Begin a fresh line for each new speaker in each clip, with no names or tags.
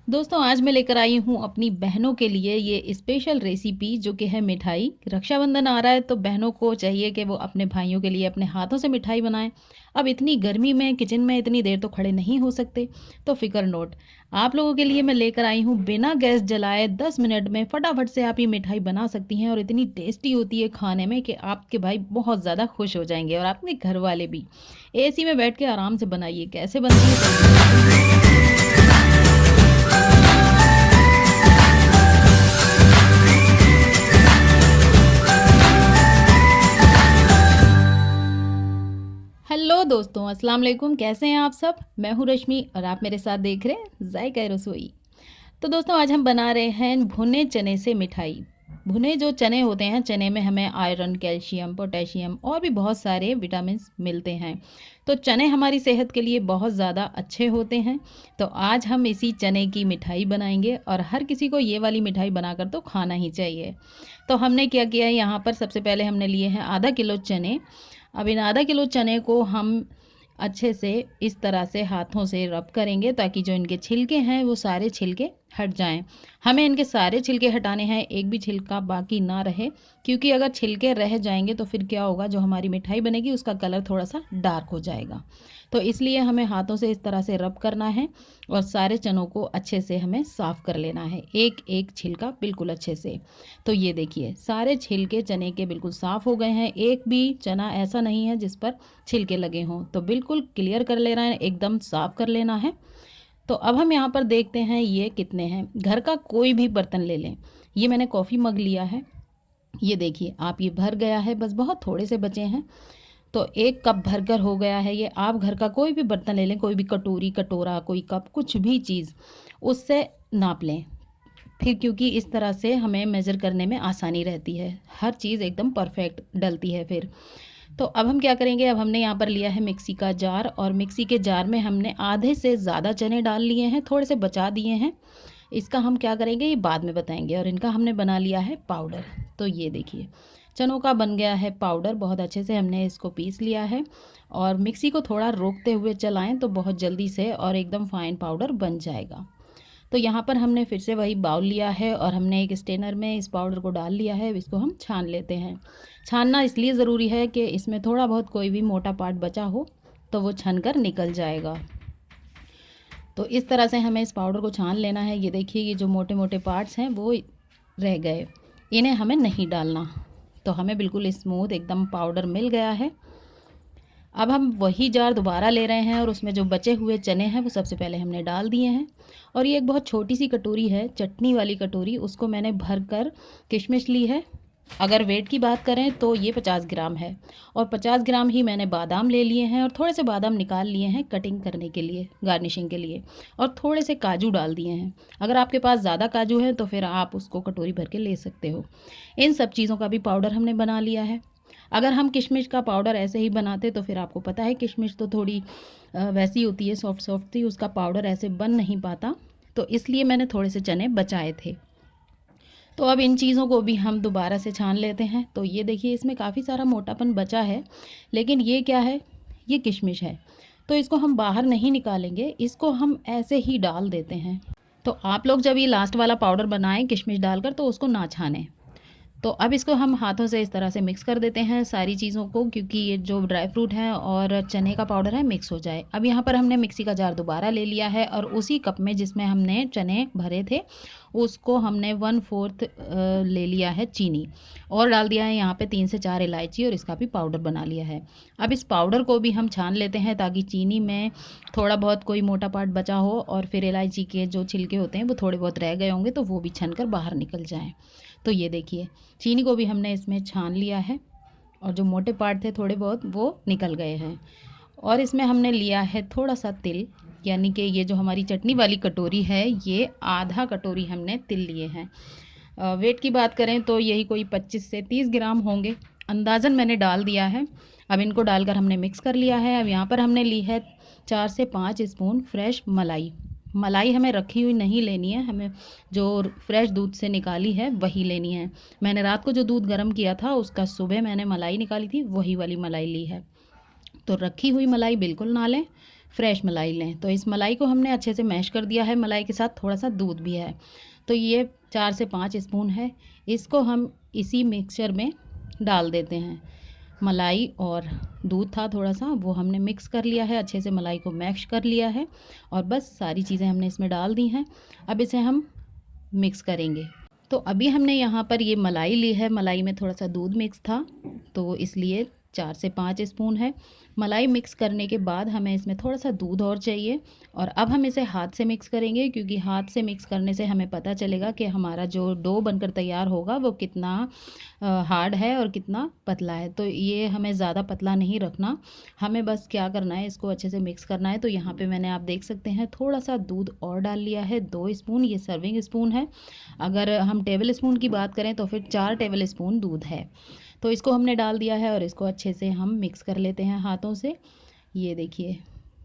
दोस्तों आज मैं लेकर आई हूँ अपनी बहनों के लिए ये स्पेशल रेसिपी जो कि है मिठाई। रक्षाबंधन आ रहा है तो बहनों को चाहिए कि वो अपने भाइयों के लिए अपने हाथों से मिठाई बनाएं। अब इतनी गर्मी में किचन में इतनी देर तो खड़े नहीं हो सकते, तो फिक्र नोट। आप लोगों के लिए मैं लेकर आई हूँ बिना गैस जलाए 10 मिनट में फटाफट से आप ये मिठाई बना सकती हैं और इतनी टेस्टी होती है खाने में कि आपके भाई बहुत ज़्यादा खुश हो जाएंगे और आपके घर वाले भी। एसी में बैठ के आराम से बनाइए। कैसे बनती है चलिए। हेलो दोस्तों, अस्सलाम वालेकुम। कैसे हैं आप सब? मैं हूँ रश्मि और आप मेरे साथ देख रहे हैं जायका रसोई। तो दोस्तों आज हम बना रहे हैं भुने चने से मिठाई। भुने जो चने होते हैं, चने में हमें आयरन, कैल्शियम, पोटेशियम और भी बहुत सारे विटामिन मिलते हैं। तो चने हमारी सेहत के लिए बहुत ज़्यादा अच्छे होते हैं। तो आज हम इसी चने की मिठाई बनाएंगे और हर किसी को ये वाली मिठाई बनाकर तो खाना ही चाहिए। तो हमने क्या किया है, यहाँ पर सबसे पहले हमने लिए हैं आधा किलो चने। अब इन आधा किलो चने को हम अच्छे से इस तरह से हाथों से रब करेंगे ताकि जो इनके छिलके हैं वो सारे छिलके हट जाएं। हमें इनके सारे छिलके हटाने हैं, एक भी छिलका बाकी ना रहे, क्योंकि अगर छिलके रह जाएंगे तो फिर क्या होगा, जो हमारी मिठाई बनेगी उसका कलर थोड़ा सा डार्क हो जाएगा। तो इसलिए हमें हाथों से इस तरह से रब करना है और सारे चनों को अच्छे से हमें साफ़ कर लेना है, एक एक छिलका बिल्कुल अच्छे से। तो ये देखिए सारे छिलके चने के बिल्कुल साफ़ हो गए हैं, एक भी चना ऐसा नहीं है जिस पर छिलके लगे हों। तो बिल्कुल क्लियर कर लेना है, एकदम साफ़ कर लेना है। तो अब हम यहाँ पर देखते हैं ये कितने हैं। घर का कोई भी बर्तन ले लें। ये मैंने कॉफ़ी मग लिया है, ये देखिए आप, ये भर गया है, बस बहुत थोड़े से बचे हैं। तो 1 कप भरकर हो गया है ये। आप घर का कोई भी बर्तन ले लें, कोई भी कटोरी, कटोरा, कोई कप, कुछ भी चीज़, उससे नाप लें फिर, क्योंकि इस तरह से हमें मेज़र करने में आसानी रहती है, हर चीज़ एकदम परफेक्ट डलती है फिर। तो अब हम क्या करेंगे, अब हमने यहाँ पर लिया है मिक्सी का जार और मिक्सी के जार में हमने आधे से ज़्यादा चने डाल लिए हैं, थोड़े से बचा दिए हैं। इसका हम क्या करेंगे ये बाद में बताएंगे। और इनका हमने बना लिया है पाउडर। तो ये देखिए चनों का बन गया है पाउडर, बहुत अच्छे से हमने इसको पीस लिया है। और मिक्सी को थोड़ा रोकते हुए चलाएं तो बहुत जल्दी से और एकदम फाइन पाउडर बन जाएगा। तो यहाँ पर हमने फिर से वही बाउल लिया है और हमने एक स्टेनर में इस पाउडर को डाल लिया है। इसको हम छान लेते हैं। छानना इसलिए ज़रूरी है कि इसमें थोड़ा बहुत कोई भी मोटा पार्ट बचा हो तो वो छन कर निकल जाएगा। तो इस तरह से हमें इस पाउडर को छान लेना है। ये देखिए ये जो मोटे मोटे पार्ट्स हैं वो रह गए, इन्हें हमें नहीं डालना। तो हमें बिल्कुल स्मूथ एकदम पाउडर मिल गया है। अब हम वही जार दोबारा ले रहे हैं और उसमें जो बचे हुए चने हैं वो सबसे पहले हमने डाल दिए हैं। और ये एक बहुत छोटी सी कटोरी है, चटनी वाली कटोरी, उसको मैंने भर कर किशमिश ली है। अगर वेट की बात करें तो ये 50 ग्राम है। और 50 ग्राम ही मैंने बादाम ले लिए हैं और थोड़े से बादाम निकाल लिए हैं कटिंग करने के लिए, गार्निशिंग के लिए। और थोड़े से काजू डाल दिए हैं। अगर आपके पास ज़्यादा काजू हैं तो फिर आप उसको कटोरी भर के ले सकते हो। इन सब चीज़ों का भी पाउडर हमने बना लिया है। अगर हम किशमिश का पाउडर ऐसे ही बनाते तो फिर आपको पता है किशमिश तो थोड़ी वैसी होती है, सॉफ्ट सॉफ्ट थी, उसका पाउडर ऐसे बन नहीं पाता। तो इसलिए मैंने थोड़े से चने बचाए थे। तो अब इन चीज़ों को भी हम दोबारा से छान लेते हैं। तो ये देखिए इसमें काफ़ी सारा मोटापन बचा है, लेकिन ये क्या है, ये किशमिश है। तो इसको हम बाहर नहीं निकालेंगे, इसको हम ऐसे ही डाल देते हैं। तो आप लोग जब ये लास्ट वाला पाउडर बनाएं किशमिश डालकर तो उसको ना छानें। तो अब इसको हम हाथों से इस तरह से मिक्स कर देते हैं सारी चीज़ों को, क्योंकि ये जो ड्राई फ्रूट है और चने का पाउडर है मिक्स हो जाए। अब यहाँ पर हमने मिक्सी का जार दोबारा ले लिया है और उसी कप में जिसमें हमने चने भरे थे उसको हमने 1/4 ले लिया है चीनी और डाल दिया है यहाँ पे 3 से 4 इलायची और इसका भी पाउडर बना लिया है। अब इस पाउडर को भी हम छान लेते हैं ताकि चीनी में थोड़ा बहुत कोई मोटा पार्ट बचा हो और फिर इलायची के जो छिलके होते हैं वो थोड़े बहुत रह गए होंगे तो वो भी छन कर बाहर निकल जाएँ। तो ये देखिए चीनी को भी हमने इसमें छान लिया है और जो मोटे पार्ट थे थोड़े बहुत वो निकल गए हैं। और इसमें हमने लिया है थोड़ा सा तिल, यानी कि ये जो हमारी चटनी वाली कटोरी है ये आधा कटोरी हमने तिल लिए हैं। वेट की बात करें तो यही कोई 25 से 30 ग्राम होंगे, अंदाज़न मैंने डाल दिया है। अब इनको डालकर हमने मिक्स कर लिया है। अब यहाँ पर हमने ली है 4 से 5 स्पून फ्रेश मलाई। मलाई हमें रखी हुई नहीं लेनी है, हमें जो फ्रेश दूध से निकाली है वही लेनी है। मैंने रात को जो दूध गर्म किया था उसका सुबह मैंने मलाई निकाली थी, वही वाली मलाई ली है। तो रखी हुई मलाई बिल्कुल ना लें, फ्रेश मलाई लें। तो इस मलाई को हमने अच्छे से मैश कर दिया है, मलाई के साथ थोड़ा सा दूध भी है। तो ये 4 से 5 स्पून है, इसको हम इसी मिक्सचर में डाल देते हैं। मलाई और दूध था थोड़ा सा, वो हमने मिक्स कर लिया है, अच्छे से मलाई को मैश कर लिया है और बस सारी चीज़ें हमने इसमें डाल दी हैं। अब इसे हम मिक्स करेंगे। तो अभी हमने यहाँ पर ये मलाई ली है, मलाई में थोड़ा सा दूध मिक्स था, तो इसलिए 4 से 5 स्पून है। मलाई मिक्स करने के बाद हमें इसमें थोड़ा सा दूध और चाहिए और अब हम इसे हाथ से मिक्स करेंगे, क्योंकि हाथ से मिक्स करने से हमें पता चलेगा कि हमारा जो डो बनकर तैयार होगा वो कितना हार्ड है और कितना पतला है। तो ये हमें ज़्यादा पतला नहीं रखना, हमें बस क्या करना है, इसको अच्छे से मिक्स करना है। तो यहाँ पे मैंने, आप देख सकते हैं, थोड़ा सा दूध और डाल लिया है, 2 स्पून, ये सर्विंग स्पून है। अगर हम टेबल स्पून की बात करें तो फिर 4 टेबल स्पून दूध है। तो इसको हमने डाल दिया है और इसको अच्छे से हम मिक्स कर लेते हैं हाथों से। ये देखिए,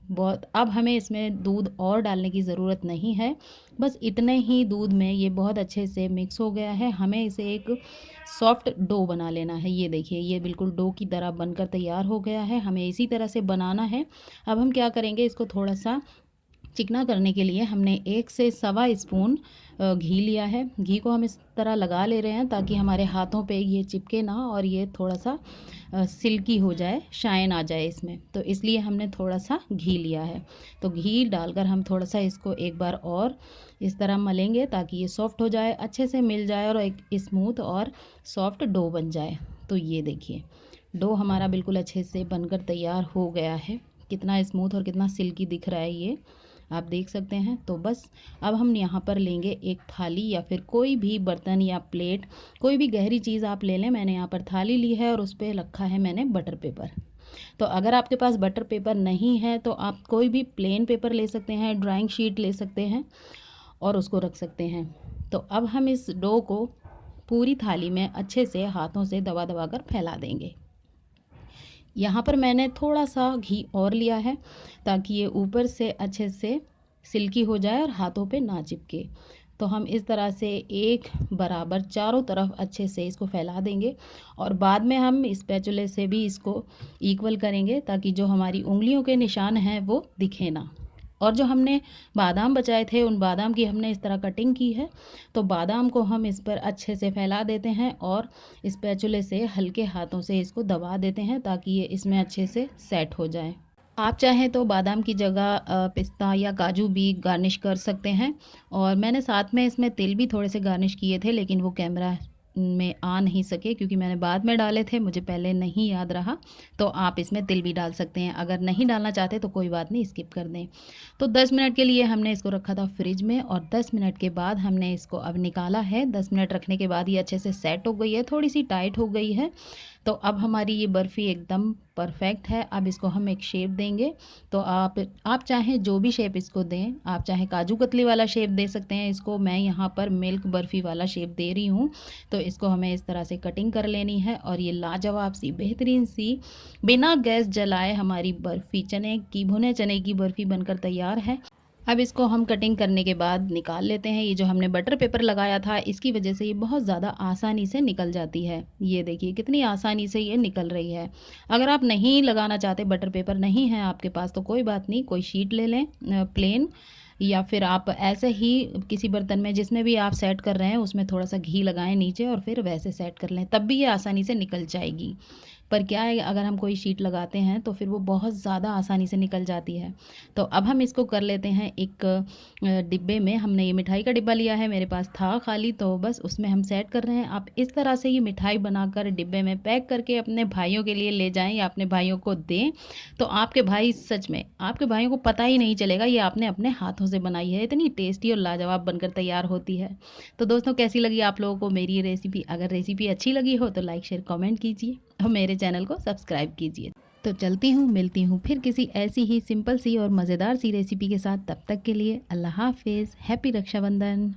बहुत, अब हमें इसमें दूध और डालने की ज़रूरत नहीं है, बस इतने ही दूध में ये बहुत अच्छे से मिक्स हो गया है। हमें इसे एक सॉफ्ट डो बना लेना है। ये देखिए, ये बिल्कुल डो की तरह बनकर तैयार हो गया है, हमें इसी तरह से बनाना है। अब हम क्या करेंगे, इसको थोड़ा सा चिकना करने के लिए हमने 1 से सवा स्पून घी लिया है। घी को हम इस तरह लगा ले रहे हैं ताकि हमारे हाथों पे ये चिपके ना और ये थोड़ा सा सिल्की हो जाए, शाइन आ जाए इसमें। तो इसलिए हमने थोड़ा सा घी लिया है। तो घी डालकर हम थोड़ा सा इसको एक बार और इस तरह मलेंगे ताकि ये सॉफ्ट हो जाए, अच्छे से मिल जाए और एक स्मूथ और सॉफ्ट डो बन जाए। तो ये देखिए, डो हमारा बिल्कुल अच्छे से बनकर तैयार हो गया है। कितना स्मूथ और कितना सिल्की दिख रहा है ये, आप देख सकते हैं। तो बस अब हम यहाँ पर लेंगे एक थाली या फिर कोई भी बर्तन या प्लेट, कोई भी गहरी चीज़ आप ले लें। मैंने यहाँ पर थाली ली है और उस पर रखा है मैंने बटर पेपर। तो अगर आपके पास बटर पेपर नहीं है तो आप कोई भी प्लेन पेपर ले सकते हैं, ड्राइंग शीट ले सकते हैं और उसको रख सकते हैं। तो अब हम इस डो को पूरी थाली में अच्छे से हाथों से दबा दबा कर फैला देंगे। यहाँ पर मैंने थोड़ा सा घी और लिया है ताकि ये ऊपर से अच्छे से सिल्की हो जाए और हाथों पे ना चिपके। तो हम इस तरह से एक बराबर चारों तरफ अच्छे से इसको फैला देंगे और बाद में हम स्पैचुले से भी इसको इक्वल करेंगे ताकि जो हमारी उंगलियों के निशान हैं वो दिखे ना। और जो हमने बादाम बचाए थे, उन बादाम की हमने इस तरह कटिंग की है। तो बादाम को हम इस पर अच्छे से फैला देते हैं और स्पैचुले से हल्के हाथों से इसको दबा देते हैं ताकि ये इसमें अच्छे से सेट हो जाए। आप चाहें तो बादाम की जगह पिस्ता या काजू भी गार्निश कर सकते हैं। और मैंने साथ में इसमें तिल भी थोड़े से गार्निश किए थे, लेकिन वो कैमरा में आ नहीं सके क्योंकि मैंने बाद में डाले थे, मुझे पहले नहीं याद रहा। तो आप इसमें तिल भी डाल सकते हैं, अगर नहीं डालना चाहते तो कोई बात नहीं, स्किप कर दें। तो 10 मिनट के लिए हमने इसको रखा था फ्रिज में और 10 मिनट के बाद हमने इसको अब निकाला है। 10 मिनट रखने के बाद ये अच्छे से सेट हो गई है, थोड़ी सी टाइट हो गई है। तो अब हमारी ये बर्फ़ी एकदम परफेक्ट है। अब इसको हम एक शेप देंगे। तो आप चाहें जो भी शेप इसको दें, आप चाहें काजू कतली वाला शेप दे सकते हैं इसको, मैं यहाँ पर मिल्क बर्फ़ी वाला शेप दे रही हूँ। तो इसको हमें इस तरह से कटिंग कर लेनी है और ये लाजवाब सी, बेहतरीन सी, बिना गैस जलाए हमारी बर्फ़ी, चने की, भुने चने की बर्फ़ी बनकर तैयार है। अब इसको हम कटिंग करने के बाद निकाल लेते हैं। ये जो हमने बटर पेपर लगाया था, इसकी वजह से ये बहुत ज़्यादा आसानी से निकल जाती है। ये देखिए कितनी आसानी से ये निकल रही है। अगर आप नहीं लगाना चाहते, बटर पेपर नहीं है आपके पास, तो कोई बात नहीं, कोई शीट ले लें प्लेन, या फिर आप ऐसे ही किसी बर्तन में जिसमें भी आप सेट कर रहे हैं उसमें थोड़ा सा घी लगाएं नीचे और फिर वैसे सेट कर लें, तब भी ये आसानी से निकल जाएगी। पर क्या है, अगर हम कोई शीट लगाते हैं तो फिर वो बहुत ज़्यादा आसानी से निकल जाती है। तो अब हम इसको कर लेते हैं एक डिब्बे में। हमने ये मिठाई का डिब्बा लिया है, मेरे पास था खाली, तो बस उसमें हम सेट कर रहे हैं। आप इस तरह से ये मिठाई बनाकर डिब्बे में पैक करके अपने भाइयों के लिए ले जाएं या अपने भाइयों को दें, तो आपके भाई, सच में आपके भाइयों को पता ही नहीं चलेगा ये आपने अपने हाथों से बनाई है। इतनी टेस्टी और लाजवाब बनकर तैयार होती है। तो दोस्तों, कैसी लगी आप लोगों को मेरी ये रेसिपी? अगर रेसिपी अच्छी लगी हो तो लाइक शेयर कमेंट कीजिए और मेरे चैनल को सब्सक्राइब कीजिए। तो चलती हूँ, मिलती हूँ फिर किसी ऐसी ही सिंपल सी और मज़ेदार सी रेसिपी के साथ। तब तक के लिए अल्लाह हाफिज़, हैप्पी रक्षाबंधन।